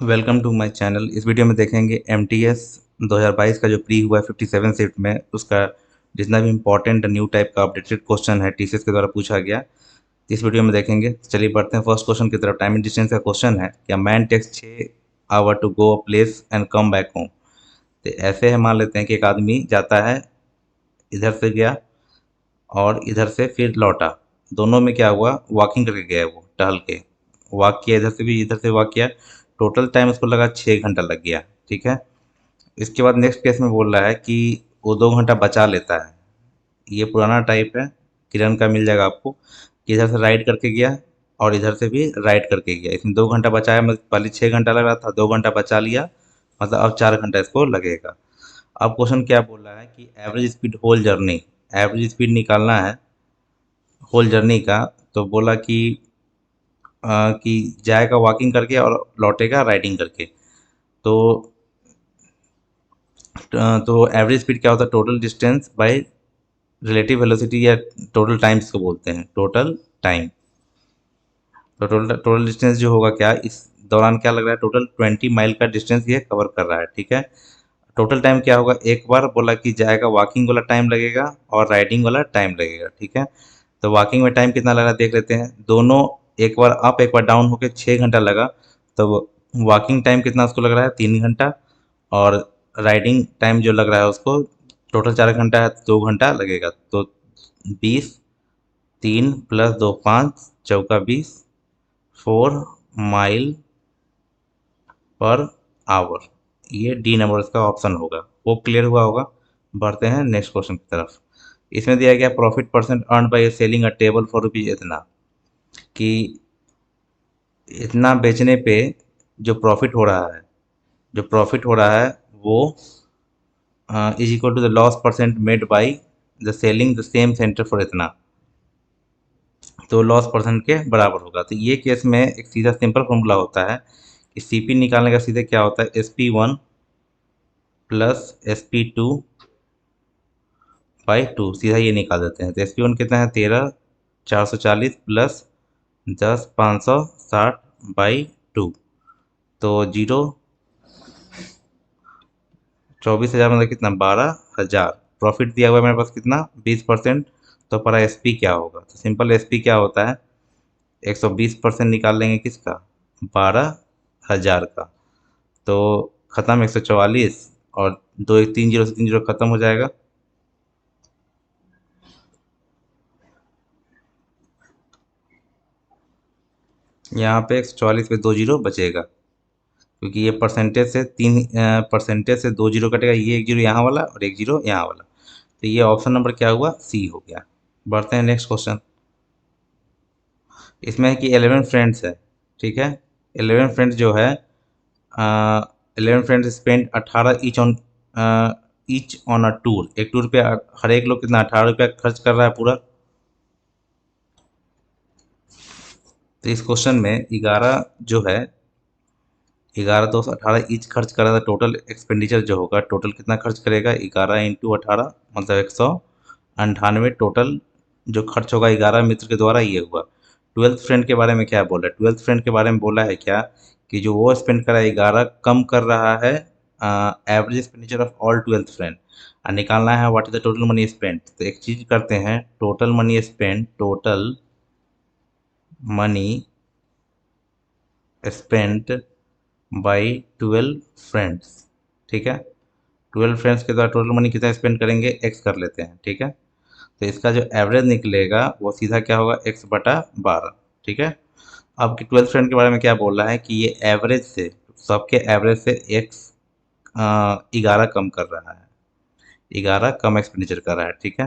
Welcome to my channel. इस video में देखेंगे एमटीएस 2022 का जो प्री हुआ है 57 शिफ्ट में, उसका जितना भी इम्पोर्टेंट न्यू टाइप का अपडेटेड क्वेश्चन है टीसीएस के द्वारा पूछा गया, इस वीडियो में देखेंगे। चलिए बढ़ते हैं फर्स्ट क्वेश्चन की तरफ। टाइम एंड डिस्टेंस का क्वेश्चन है, क्या man takes 6 hour to go a place and come back home. तो ऐसे है, मान लेते हैं कि एक आदमी जाता है, इधर से गया और इधर से फिर लौटा। दोनों में क्या हुआ, वॉकिंग करके गया है, वो टहल के वॉक किया, इधर से भी इधर से वॉक किया। टोटल टाइम उसको लगा 6 घंटा लग गया। ठीक है। इसके बाद नेक्स्ट केस में बोल रहा है कि वो 2 घंटा बचा लेता है। ये पुराना टाइप है, किरण का मिल जाएगा आपको, कि इधर से राइड करके गया और इधर से भी राइड करके गया। इसमें 2 घंटा बचाया, मतलब पहले 6 घंटा लग रहा था, 2 घंटा बचा लिया, मतलब अब 4 घंटा इसको लगेगा। अब क्वेश्चन क्या बोल रहा है कि average speed whole journey, average speed निकालना है होल जर्नी का। तो बोला कि जाएगा वॉकिंग करके और लौटेगा राइडिंग करके। तो तो एवरेज स्पीड क्या होता है, total distance by relative velocity, या टोटल टाइम इसको बोलते हैं, टोटल टाइम। तो टोटल टोटल डिस्टेंस जो होगा, क्या इस दौरान क्या लग रहा है, टोटल 20 माइल का डिस्टेंस ये कवर कर रहा है। ठीक है। टोटल टाइम क्या होगा, एक बार बोला कि जाएगा वॉकिंग वाला टाइम लगेगा और राइडिंग वाला टाइम लगेगा। ठीक है। तो वॉकिंग में टाइम कितना लगा देख लेते हैं, दोनों एक बार अप एक बार डाउन होके 6 घंटा लगा। तो वॉकिंग टाइम कितना उसको लग रहा है, 3 घंटा। और राइडिंग टाइम जो लग रहा है उसको, टोटल 4 घंटा है, 2 घंटा लगेगा। तो 20, 3 + 2 5, चौका 20, 4 माइल पर आवर। ये डी नंबर का ऑप्शन होगा। वो क्लियर हुआ होगा। बढ़ते हैं नेक्स्ट क्वेश्चन की तरफ। इसमें दिया गया profit percent earn by selling a table for rupees इतना, कि इतना बेचने पे जो प्रॉफिट हो रहा है, जो प्रॉफिट हो रहा है वो is equal to the loss percent made by the selling the same centre for इतना। तो लॉस परसेंट के बराबर होगा। तो ये केस में एक सीधा सिंपल फॉर्मूला होता है कि सीपी निकालने का सीधे क्या होता है, SP1 + SP2/2, सीधा ये निकाल देते हैं। तो SP1 कितना है, 13,440 प्लस 10,560/2। तो 24,000 मतलब कितना, 12,000। प्रॉफिट दिया हुआ है मेरे पास कितना, 20%। तो पर SP क्या होगा, तो सिंपल SP क्या होता है, 120% निकाल लेंगे किसका, 12,000 का। तो खत्म 144, और दो एक 3 जीरो से 3 जीरो खत्म हो जाएगा। यहाँ पे 144 पे 2 जीरो बचेगा, क्योंकि ये परसेंटेज से 2 जीरो कटेगा, ये एक जीरो यहाँ वाला और एक जीरो यहाँ वाला। तो ये ऑप्शन नंबर क्या हुआ, सी हो गया। बढ़ते हैं नेक्स्ट क्वेश्चन। इसमें है कि 11 फ्रेंड्स है। ठीक है। 11 फ्रेंड्स जो है, 11 friends spend 18 each on a tour. एक टूर पे हर एक लोग कितना, 18 रुपया खर्च कर रहा है पूरा। तो इस क्वेश्चन में 11 जो है, 11 2 18 ईच खर्च कर रहा था। टोटल एक्सपेंडिचर जो होगा, टोटल कितना खर्च करेगा, 11 × 18 मतलब 198 टोटल जो खर्च होगा 11 मित्र के द्वारा, ये हुआ। 12th फ्रेंड के बारे में क्या बोला है, 12th फ्रेंड के बारे में बोला है क्या, कि जो वो स्पेंड कर रहा है 11 कम कर रहा है average expenditure of all 12th friend. और निकालना है what is the total money spend. तो एक चीज करते हैं, total money spend, total money spent by 12 friends. ठीक है। 12 फ्रेंड्स के द्वारा टोटल मनी कितना स्पेंड करेंगे, एक्स कर लेते हैं। ठीक है। तो इसका जो एवरेज निकलेगा वो सीधा क्या होगा, x/12। ठीक है। अब 12 फ्रेंड के बारे में क्या बोल रहा है, कि ये एवरेज से, सबके एवरेज से एक्स 11 कम कर रहा है, 11 कम एक्सपेंडिचर कर रहा है। ठीक है।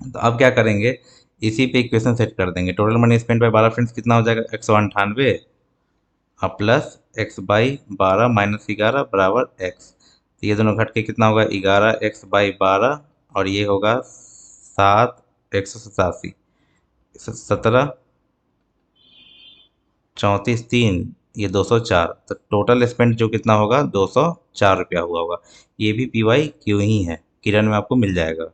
तो अब क्या करेंगे, इसी पे इक्वेशन सेट कर देंगे। Total money spend by 12 friends कितना हो जाएगा, 198 प्लस x/12 - 11 बराबर x। तो ये दोनों घट के कितना होगा, 11x/12, और ये होगा 7 187, 17 34 3, ये 204। तो टोटल स्पेंड जो कितना होगा, 204 रुपया हुआ होगा। ये भी PYQ ही है, किरण में आपको मिल जाएगा।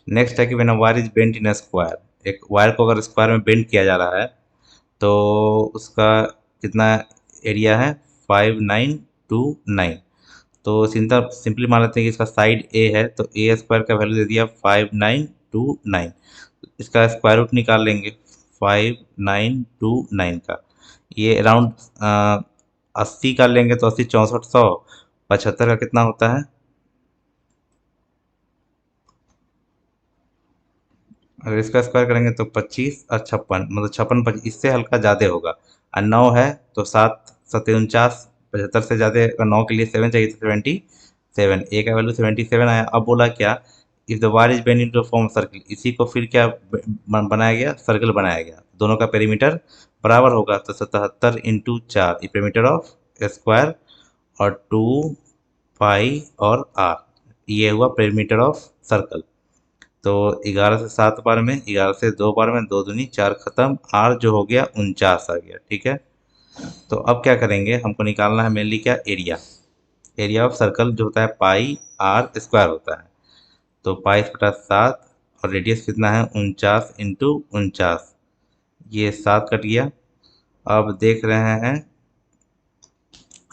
नेक्स्ट है कि when a wire is bent in a square, एक वायर को अगर स्क्वायर में बेंड किया जा रहा है, तो उसका कितना एरिया है, 5929। तो सिंपली मान लेते हैं कि इसका साइड ए है, तो ए स्क्वायर का वैल्यू दे दिया 5929। इसका स्क्वायर रूट निकाल लेंगे 5929 का। ये अराउंड 80 का लेंगे तो 80 6400, 75 का कितना होता है? अगर इसका स्क्वायर करेंगे तो 25 और 56, मतलब 56 इससे हल्का ज़्यादा होगा। और 9 है तो 7 7 49, 75 से ज़्यादा। अगर 9 के लिए 7 चाहिए तो 77, ए का वैल्यू 77 आया। अब बोला क्या, if the war is bend into form circle, इसी को फिर क्या बनाया गया, सर्कल बनाया गया। दोनों का पेरीमीटर बराबर होगा, तो 77 इंटू 4 ये पेरीमीटर ऑफ स्क्वायर, और 2 पाई और आर, ये हुआ पेरीमीटर ऑफ सर्कल। तो 11 से 7 बार में, 11 से 2 बार में, 2 दूनी 4 खत्म, आर जो हो गया 49 आ गया। ठीक है, तो अब क्या करेंगे, हमको निकालना है मेनली क्या, एरिया। एरिया ऑफ सर्कल जो होता है पाई आर स्क्वायर होता है। तो पाई बटा 7, और रेडियस कितना है 49 इंटू 49, ये 7 कट गया। अब देख रहे हैं,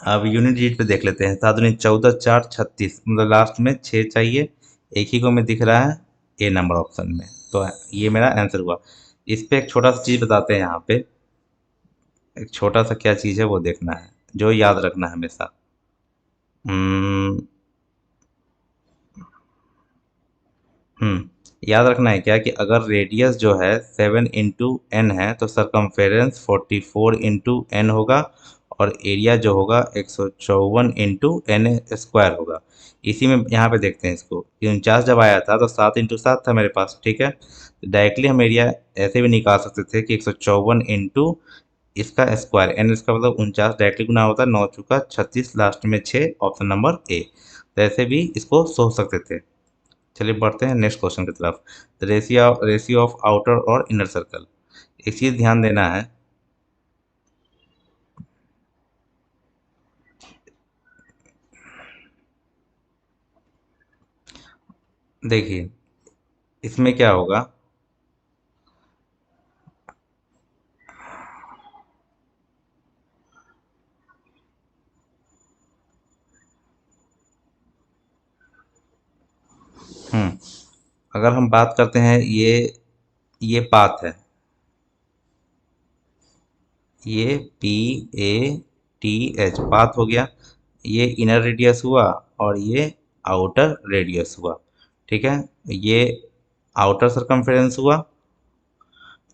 अब यूनिट डिजिट पे देख लेते हैं। 7 दूनी 14, 4 36, मतलब लास्ट में 6 चाहिए। एक ही को में दिख रहा है ए नंबर ऑप्शन में, तो ये मेरा आंसर हुआ। इस पे एक छोटा सा चीज़ बताते हैं यहाँ पे, एक छोटा सा क्या चीज़ है वो देखना है, जो याद रखना है हमेशा। हम्म याद रखना है क्या, कि अगर रेडियस जो है 7 इंटू एन है, तो सरकमफेरेंस 44 इंटू एन होगा, और एरिया जो होगा 154 इंटू एन स्क्वायर होगा। इसी में यहाँ पे देखते हैं इसको, कि 49 जब आया था तो 7 इंटू 7 था मेरे पास। ठीक है, तो डायरेक्टली हम एरिया ऐसे भी निकाल सकते थे कि 154 इंटू इसका स्क्वायर, एन इसका मतलब 49, डायरेक्टली गुना होता है 9 चुका 36, लास्ट में 6, ऑप्शन नंबर ए। तो ऐसे भी इसको सोच सकते थे। चलिए बढ़ते हैं नेक्स्ट क्वेश्चन की तरफ। द रेशियो ऑफ आउटर और इनर सर्कल। एक चीज़ ध्यान देना है, देखिए इसमें क्या होगा। हम्म अगर हम बात करते हैं, ये पाथ है, ये P A T H path हो गया। ये इनर रेडियस हुआ, और ये आउटर रेडियस हुआ। ठीक है, ये आउटर सरकमफेरेंस हुआ,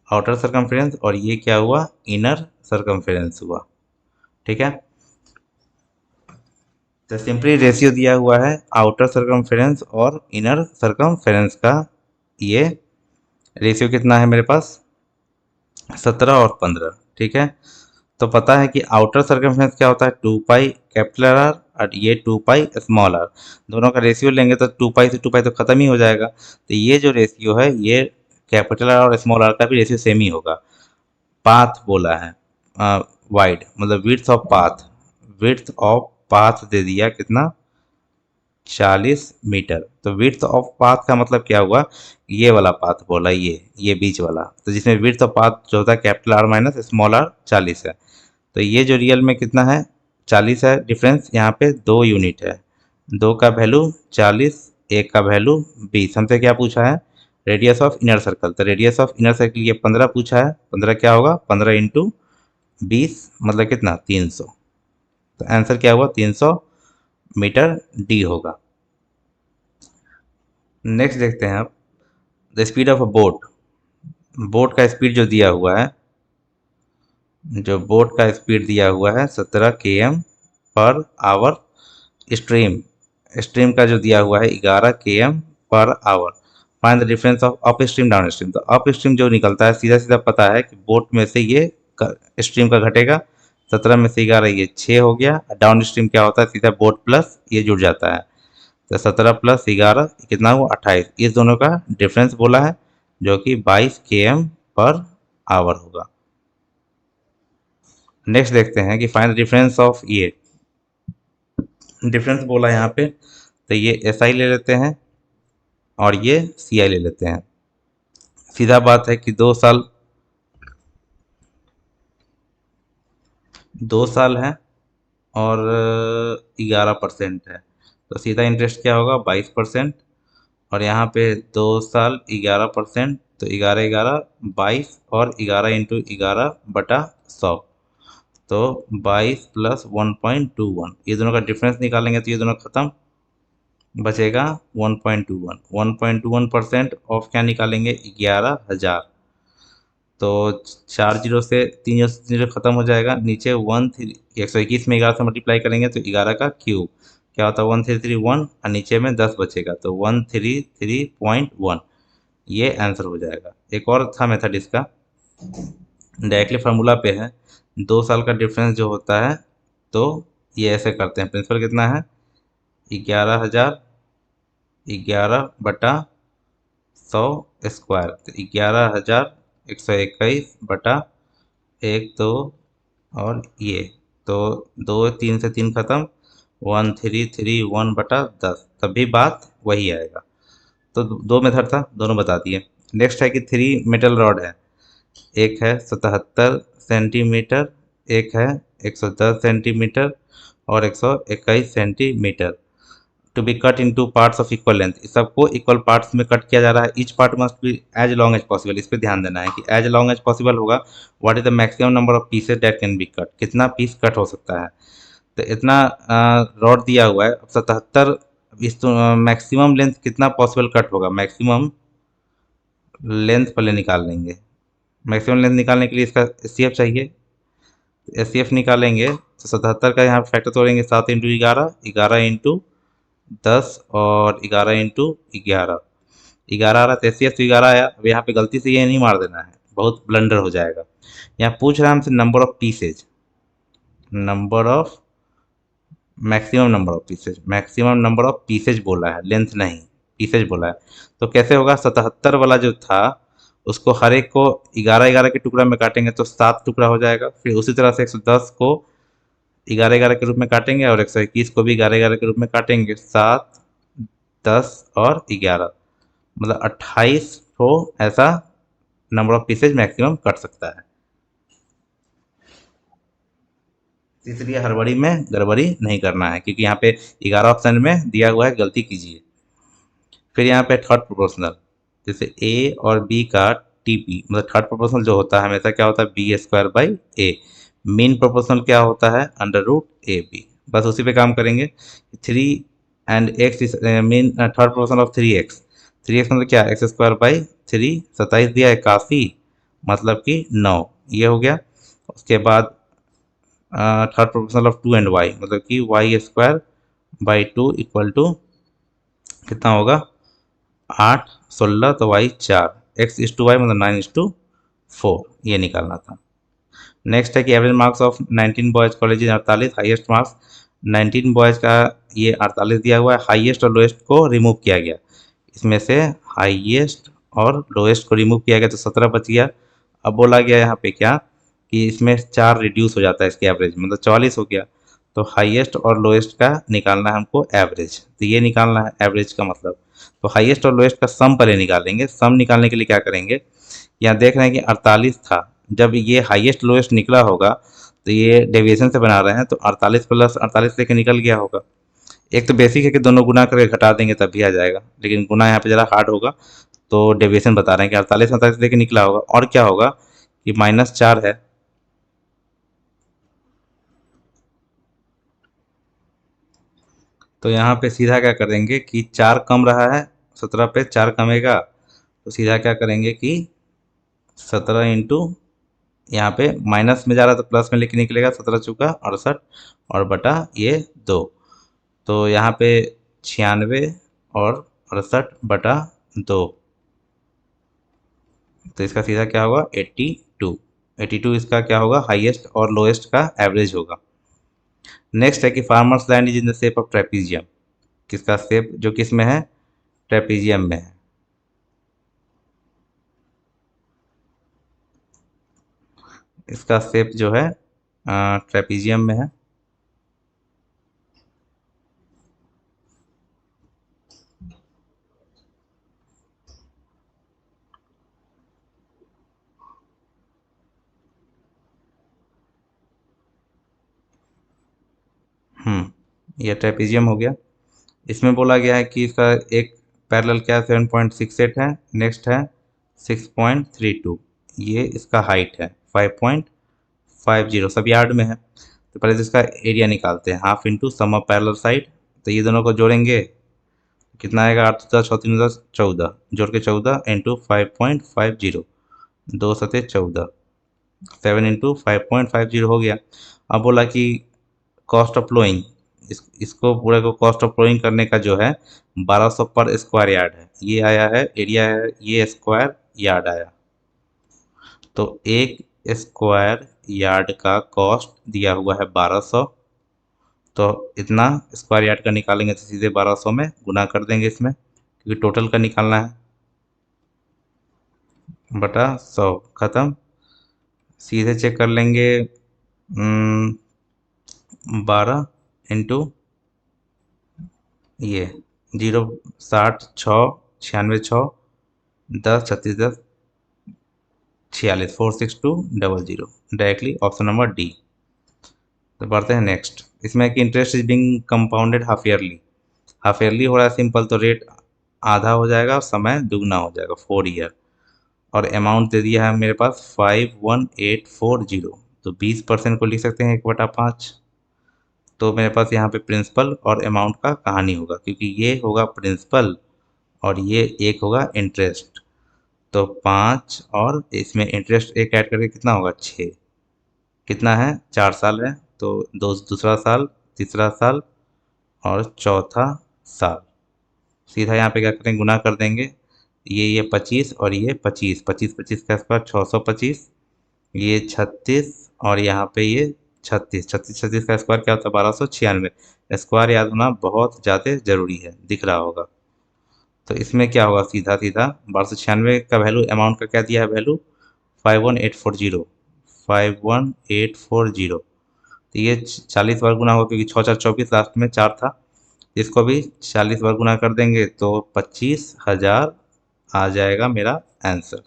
आउटर सरकमफेरेंस, और ये क्या हुआ, इनर सरकमफेरेंस हुआ। ठीक है, तो सिंपली रेशियो दिया हुआ है आउटर सरकमफेरेंस और इनर सरकमफेरेंस का। ये रेशियो कितना है मेरे पास, 17 और 15। ठीक है, तो पता है कि आउटर सर्कमफ्रेंस क्या होता है, 2 पाई कैपिटल आर, और ये 2 पाई स्मॉल आर। दोनों का रेशियो लेंगे तो 2 पाई से 2 पाई तो खत्म ही हो जाएगा। तो ये जो रेशियो है, ये कैपिटल आर और स्मॉल आर का भी रेशियो सेम ही होगा। पाथ बोला है, वाइड मतलब width of path, width of path दे दिया कितना, 40 मीटर। तो विड्थ ऑफ पाथ का मतलब क्या हुआ, ये वाला पाथ बोला, ये बीच वाला। तो जिसमें विड्थ ऑफ पाथ जो होता है capital R minus small R 40 है। तो ये जो रियल में कितना है, 40 है। डिफरेंस यहाँ पे 2 यूनिट है, 2 का वैल्यू 40, 1 का वैल्यू 20। हमसे क्या पूछा है, रेडियस ऑफ इनर सर्कल। तो रेडियस ऑफ इनर सर्कल ये 15 पूछा है। 15 क्या होगा, 15 इंटू 20 मतलब कितना, 300। तो आंसर क्या हुआ, 300 मीटर डी होगा। नेक्स्ट देखते हैं आप, the speed of a boat. Boat का स्पीड जो दिया हुआ है, जो बोट का स्पीड दिया हुआ है 17 km/h। स्ट्रीम, स्ट्रीम का जो दिया हुआ है 11 km/h। Find the difference of up stream down stream. तो अप स्ट्रीम जो निकलता है, सीधा सीधा पता है कि बोट में से ये स्ट्रीम का घटेगा। 17 में से 11 ये 6 हो गया। डाउन स्ट्रीम क्या होता है, सीधा बोट प्लस ये जुड़ जाता है। तो 17 + 11 कितना हुआ, 28। इस दोनों का डिफरेंस बोला है, जो कि 22 km/h होगा। नेक्स्ट देखते हैं कि फाइंड डिफरेंस ऑफ ये, डिफरेंस बोला यहाँ पे, तो ये एस आई ले लेते हैं, और ये सी आई ले लेते हैं। सीधा बात है कि 2 साल, 2 साल है, और 11% है, तो सीधा इंटरेस्ट क्या होगा 22%। और यहाँ पे 2 साल 11%, तो 11 11 22, और 11 × 11/100, तो 22 + 1.21, ये दोनों का डिफरेंस निकालेंगे तो ये दोनों खत्म, बचेगा 1.21। 1.21% ऑफ क्या निकालेंगे 11,000, तो 4 जीरो से 3 जीरो खत्म हो जाएगा, नीचे 121 में 11 से मल्टीप्लाई करेंगे तो 11 का क्यूब क्या होता है 1331, और नीचे में 10 बचेगा तो 133.1, ये आंसर हो जाएगा। एक और था मेथड इसका, डायरेक्टली फार्मूला पे है, 2 साल का डिफरेंस जो होता है, तो ये ऐसे करते हैं। प्रिंसिपल कितना है 11,000, 11/100 तो 11,121/1, 2, और ये तो 2 3 से 3 खत्म, 1331/10, तभी बात वही आएगा। तो दो मेथड था, दोनों बता दिए। नेक्स्ट है कि 3 मेटल रॉड है, एक है 77 सेंटीमीटर, एक है 110 सेंटीमीटर, और 121 centimetre, to be cut into parts of equal length. इस सबको इक्वल पार्ट्स में कट किया जा रहा है। Each part must be as long as possible. इस पर ध्यान देना है कि एज लॉन्ग एज पॉसिबल होगा, what is the maximum number of pieces that can be cut, कितना पीस कट हो सकता है। तो इतना रॉड दिया हुआ है, 77, इस मैक्सिमम लेंथ कितना पॉसिबल कट होगा, मैक्सिमम लेंथ पहले निकाल लेंगे। मैक्सिमम लेंथ निकालने के लिए इसका एस चाहिए, एस निकालेंगे तो 77 का यहाँ फैक्टर तोड़ेंगे, 7 × 11, 11 × 10, और 11 × 11, 11 आ रहा है तो एस तो 11 आया। अब यहाँ पे गलती से ये नहीं मार देना है, बहुत ब्लंडर हो जाएगा। यहाँ पूछ रहा है हमसे number of pieces, number of, maximum number of pieces, maximum number of pieces बोला है, लेंथ नहीं, पीसेज बोला है। तो कैसे होगा, 77 वाला जो था उसको हर एक को 11 11 के टुकड़ा में काटेंगे तो 7 टुकड़ा हो जाएगा। फिर उसी तरह से 110 को 11 11 के रूप में काटेंगे, और 121 को भी 11 11 के रूप में काटेंगे, 7 10 और 11, मतलब 28 को ऐसा number of pieces maximum cut सकता है। इसलिए हड़बड़ी में गड़बड़ी नहीं करना है, क्योंकि यहाँ पे 11 ऑप्शन में दिया हुआ है, गलती कीजिए। फिर यहाँ पे थर्ड प्रोपोर्शनल, जैसे ए और बी का टीपी, मतलब थर्ड प्रोपोर्शनल जो होता है हमेशा क्या होता है B² / A। मीन प्रोपोर्शनल क्या होता है √AB। बस उसी पे काम करेंगे। 3 and x mean third proportional of 3x, 3x मतलब क्या x² / 3, 27 दिया है काफ़ी, मतलब कि 9, ये हो गया। उसके बाद third proportional of 2 and y, मतलब कि y² / 2 = कितना होगा 8 16, तो y 4, x/y मतलब 9/4, ये निकालना था। नेक्स्ट है कि average marks of 19 boys college 48, highest marks 19 boys का ये 48 दिया हुआ है, हाईएस्ट और लोएस्ट को रिमूव किया गया। इसमें से हाईएस्ट और लोएस्ट को रिमूव किया गया तो 17 बच गया। अब बोला गया यहाँ पे क्या कि इसमें 4 रिड्यूस हो जाता है इसके एवरेज, मतलब 44 हो गया। तो हाईएस्ट और लोएस्ट का निकालना है हमको एवरेज, तो ये निकालना है एवरेज का मतलब। तो हाईएस्ट और लोएस्ट का सम पहले निकालेंगे। सम निकालने के लिए क्या करेंगे, यहाँ देख रहे हैं कि 48 था, जब ये हाईएस्ट लोएस्ट निकला होगा तो ये डेविएशन से बना रहे हैं, तो 48 + 48 लेके निकल गया होगा। एक तो बेसिक है कि दोनों गुना करके घटा देंगे तब भी आ जाएगा, लेकिन गुना यहाँ पे ज़रा हार्ड होगा, तो डेविएशन बता रहे हैं कि 48 48 लेके निकला होगा। और क्या होगा कि -4 है, तो यहाँ पे सीधा क्या करेंगे कि 4 कम रहा है, 17 पे 4 कमेगा, तो सीधा क्या करेंगे कि 17 इंटू, यहाँ पे माइनस में जा रहा है तो प्लस में लेके निकलेगा, 17 चौका 68, और बटा ये 2, तो यहाँ पे 96 और 68/2, तो इसका सीधा क्या होगा 82। 82 इसका क्या होगा हाईएस्ट और लोएस्ट का एवरेज होगा। नेक्स्ट है कि farmers land is in the shape of trapezium, किसका शेप जो किस में है ट्रेपीजियम में है। इसका शेप जो है ट्रेपीजियम में है। ये ट्रेपेजियम हो गया। इसमें बोला गया है कि इसका एक पैरेलल क्या 7.68 है, नेक्स्ट है 6.32, ये इसका हाइट है 5.50, सब यार्ड में है। तो पहले तो इसका एरिया निकालते हैं, half into sum of parallel side. तो ये दोनों को जोड़ेंगे, कितना आएगा, 8 10 6 3 10 14, जोड़ के 14 इंटू 5.50, 2 सते 14, 7 इंटू 5.50 हो गया। अब बोला कि कॉस्ट ऑफ फ्लोइंग, इसको पूरे को कॉस्ट ऑफ फ्लोइंग करने का जो है 1200 पर स्क्वायर यार्ड है, ये आया है एरिया है, ये स्क्वायर यार्ड आया। तो एक स्क्वायर यार्ड का कॉस्ट दिया हुआ है 1200, तो इतना स्क्वायर यार्ड का निकालेंगे तो सीधे 1200 में गुना कर देंगे इसमें, क्योंकि टोटल का निकालना है, बटा 100, खत्म। सीधे चेक कर लेंगे, 12 इंटू ये 0 60 6 96 6 10 36 10 46 46200, डायरेक्टली ऑप्शन नंबर डी। तो बढ़ते हैं नेक्स्ट। इसमें कि interest is being compounded half yearly, half yearly हो रहा है सिंपल, तो रेट आधा हो जाएगा और समय दुगना हो जाएगा 4 ईयर। और अमाउंट दे दिया है मेरे पास 51840, तो 20% को लिख सकते हैं 1/5। तो मेरे पास यहाँ पे प्रिंसिपल और अमाउंट का कहानी होगा, क्योंकि ये होगा प्रिंसिपल और ये एक होगा इंटरेस्ट। तो 5 और इसमें इंटरेस्ट एक ऐड करके कितना होगा 6, कितना है 4 साल है, तो दूसरा साल, तीसरा साल और चौथा साल। सीधा यहाँ पे क्या करेंगे, गुना कर देंगे, ये 25 और ये 25, 25 25 का स्क्वायर 625, ये 36 और यहाँ पे ये 36, 36 36 का स्क्वायर क्या होता है 1296। स्क्वायर याद होना बहुत ज़्यादा ज़रूरी है, दिख रहा होगा। तो इसमें क्या होगा, सीधा सीधा 1296 का वैल्यू, अमाउंट का क्या दिया है वैल्यू 51840, 51840। तो ये 40 बार गुना होगा, क्योंकि 6 4 24, लास्ट में 4 था, इसको भी 40 बार गुना कर देंगे तो 25,000 आ जाएगा मेरा आंसर।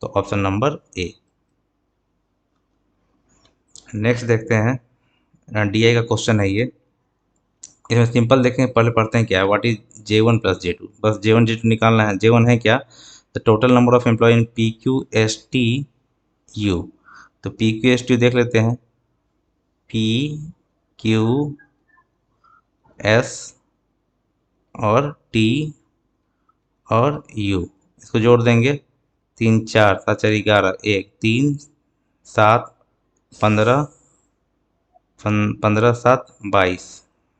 तो ऑप्शन नंबर ए। नेक्स्ट देखते हैं, डीआई का क्वेश्चन है ये। इसमें सिंपल देखें, पहले पढ़ते हैं क्या है, what is J1 plus J2, बस J1 J2 निकालना है। J1 है क्या, the total number of employ in PQSTU। तो PQSTU देख लेते हैं, PQS और T और U, इसको जोड़ देंगे, 3 4 7 4 11, 1 3 7 15, 15 7 22,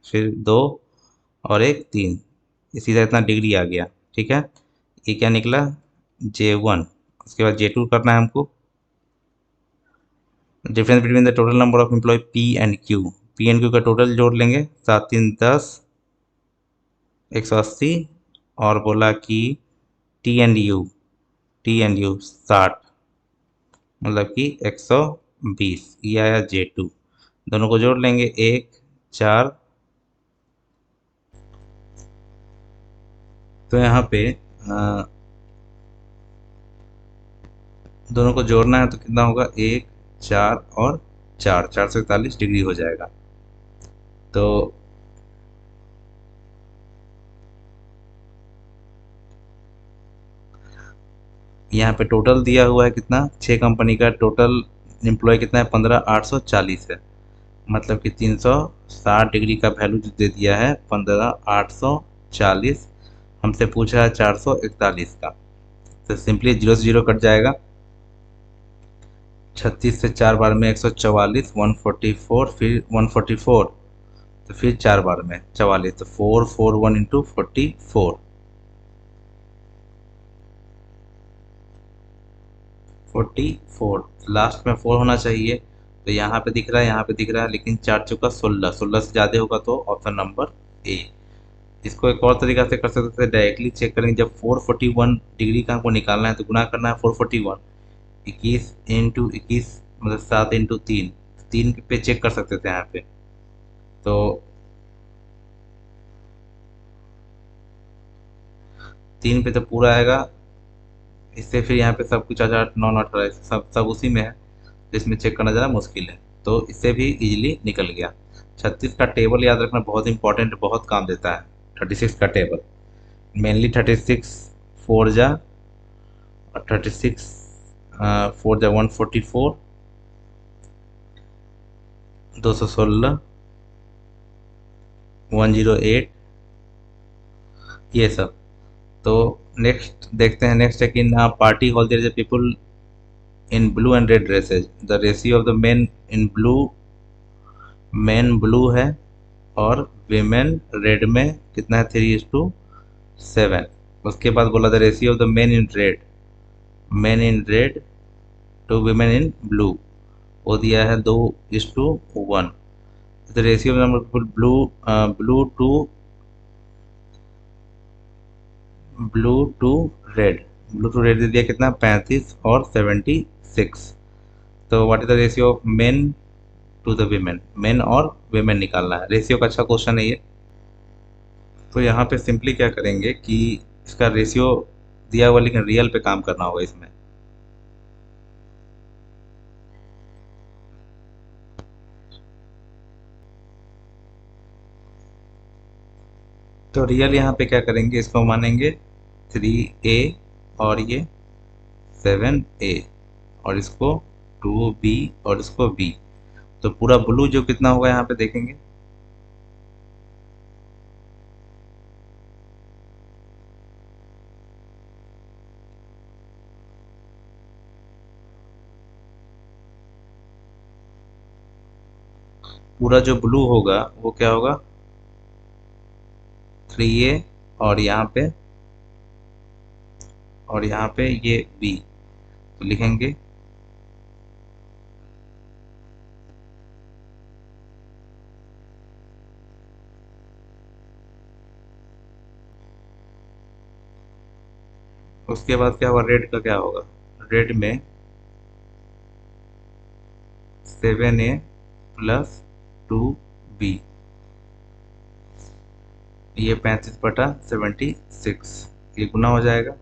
फिर 2 और 1 3, सीधा इतना डिग्री आ गया। ठीक है, ये क्या निकला J1। उसके बाद J2 करना है हमको, difference between the total number of employ P and Q, P and Q का टोटल जोड़ लेंगे, 7 3 10, 180, और बोला कि T and U, T and U 60, मतलब कि 120, ये आया J2। दोनों को जोड़ लेंगे, 1 4। तो यहाँ पे दोनों को जोड़ना है तो कितना होगा, 1 4 और 4, 441 डिग्री हो जाएगा। तो यहाँ पे टोटल दिया हुआ है कितना, 6 कंपनी का टोटल एम्प्लॉय कितना है 15,840 है, मतलब कि 360 डिग्री का वैल्यू जो दे दिया है 15,840, हमसे पूछा है 441 का। तो सिंपली 0 से 0 कट जाएगा, 36 से 4 बार में 144, 144, फिर 144, तो फिर 4 बार में 44, तो 441 इंटू 44, 44, लास्ट में 4 होना चाहिए। तो यहाँ पे दिख रहा है, यहाँ पे दिख रहा है, लेकिन 4 चौका 16, 16 से ज़्यादा होगा तो ऑप्शन नंबर ए। इसको एक और तरीका से कर सकते थे, डायरेक्टली चेक करेंगे, जब 441 डिग्री का हमको निकालना है तो गुना करना है 441, 21 इंटू 21, मतलब 7 इंटू 3, 3 पे चेक कर सकते थे यहाँ पे। तो 3 पे तो पूरा आएगा, इससे फिर यहाँ पे सब कुछ 8 8 9 9 18, सब सब उसी में है, तो इसमें चेक करना ज़रा मुश्किल है, तो इससे भी इजीली निकल गया। 36 का टेबल याद रखना बहुत इंपॉर्टेंट, बहुत काम देता है। 36 का टेबल मेनली 36 फोर जा, और 36 फोर जा 144, 216, 108, ये सब। तो नेक्स्ट देखते हैं, नेक्स्ट है कि in party hall there is a people in blue and red dresses, the ratio of the men in blue, men blue है और विमेन रेड में कितना है, 3:7। उसके बाद बोला the ratio of the men in red, men in red to women in blue, वो दिया है 2:1। The ratio of number blue, blue to blue to red, blue to red दे दिया कितना, 35 और 76। तो what is the ratio of men to the women, men और women निकालना है। रेशियो का अच्छा क्वेश्चन है ये। तो यहाँ पे सिंपली क्या करेंगे कि इसका रेशियो दिया हुआ, लेकिन रियल पे काम करना होगा इसमें। तो रियल यहाँ पे क्या करेंगे, इसको मानेंगे 3A और ये 7A, और इसको 2B और इसको B। तो पूरा ब्लू जो कितना होगा यहाँ पे देखेंगे, पूरा जो ब्लू होगा वो क्या होगा, 3A, और यहाँ पे ये B। तो लिखेंगे उसके बाद क्या होगा, रेड का क्या होगा, रेड में 7A प्लस 2B, ये 35/76, ये गुना हो जाएगा।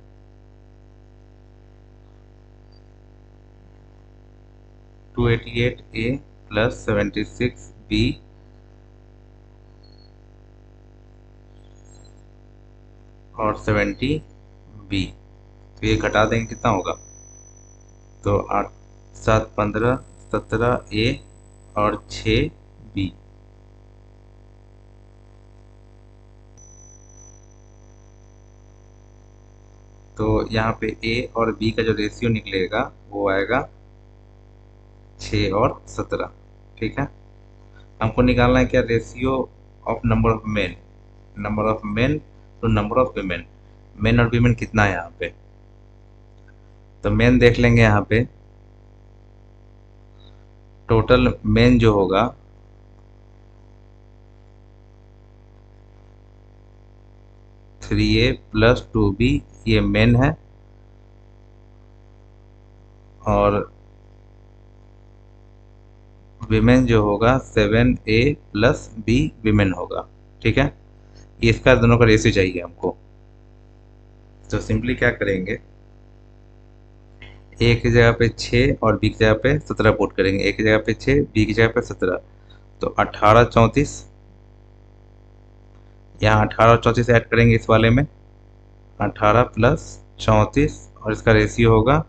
288A प्लस 76B और 70B। तो ये घटा देंगे कितना होगा, तो 8 7 15 17A और 6B। तो यहाँ पे A और B का जो रेशियो निकलेगा वो आएगा 6 और 17। ठीक है, हमको निकालना है क्या, ratio of number of men, number of men to number of women. Men और विमेन कितना है यहाँ पे, तो मेन देख लेंगे यहाँ पे। टोटल मेन जो होगा 3A प्लस 2B, ये मेन है, और विमेन जो होगा 7A प्लस B विमेन होगा। ठीक है, इसका दोनों का रेशियो चाहिए हमको। तो सिंपली क्या करेंगे, ए की जगह पे 6 और बी की जगह पे 17 पुट करेंगे। ए की जगह पे 6, बी की जगह पे 17, तो 18 34, यहाँ 18 और 34 ऐड करेंगे इस वाले में, 18 प्लस 34, और इसका रेशियो होगा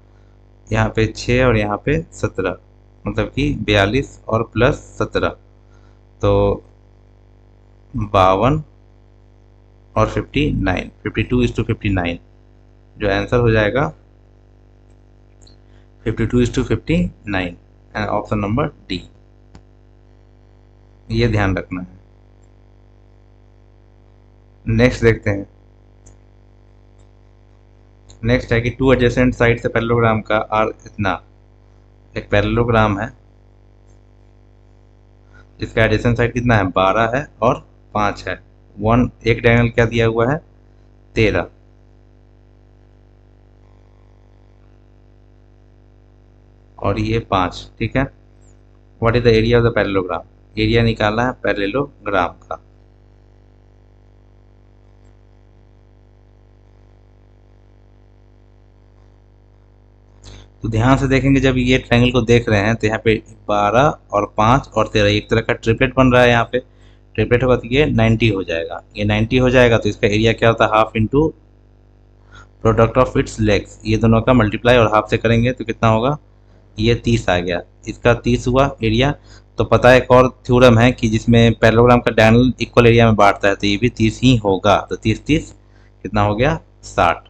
यहाँ पे 6 और यहाँ पे 17, मतलब कि 42 और प्लस 17, तो 52 और 59, 52:59, जो आंसर हो जाएगा 52:59, एंड ऑप्शन नंबर डी। ये ध्यान रखना है। नेक्स्ट देखते हैं, नेक्स्ट है कि टू एडजेसेंट साइड से पैरेललोग्राम का आर इतना। एक पैरेललोग्राम है जिसका एडजेसेंट साइड कितना है, 12 है और 5 है। एक डायगोनल क्या दिया हुआ है, 13, और ये 5। ठीक है, what is the area of the parallelogram, area निकालना है पैरेललोग्राम का। तो ध्यान से देखेंगे, जब ये ट्रायंगल को देख रहे हैं तो यहाँ पे 12 और 5 और 13 एक तरह का ट्रिपलेट बन रहा है। यहाँ पे ट्रिपलेट होगा तो ये 90 हो जाएगा। ये 90 हो जाएगा तो इसका एरिया क्या होता है, half into product of its legs. ये दोनों का मल्टीप्लाई और हाफ से करेंगे तो कितना होगा, ये 30 आ गया। इसका 30 हुआ एरिया। तो पता है एक और थ्योरम है कि जिसमें पैरेललोग्राम का डायगोनल इक्वल एरिया में बांटता है, तो ये भी 30 ही होगा। तो 30 30 कितना हो गया, 60।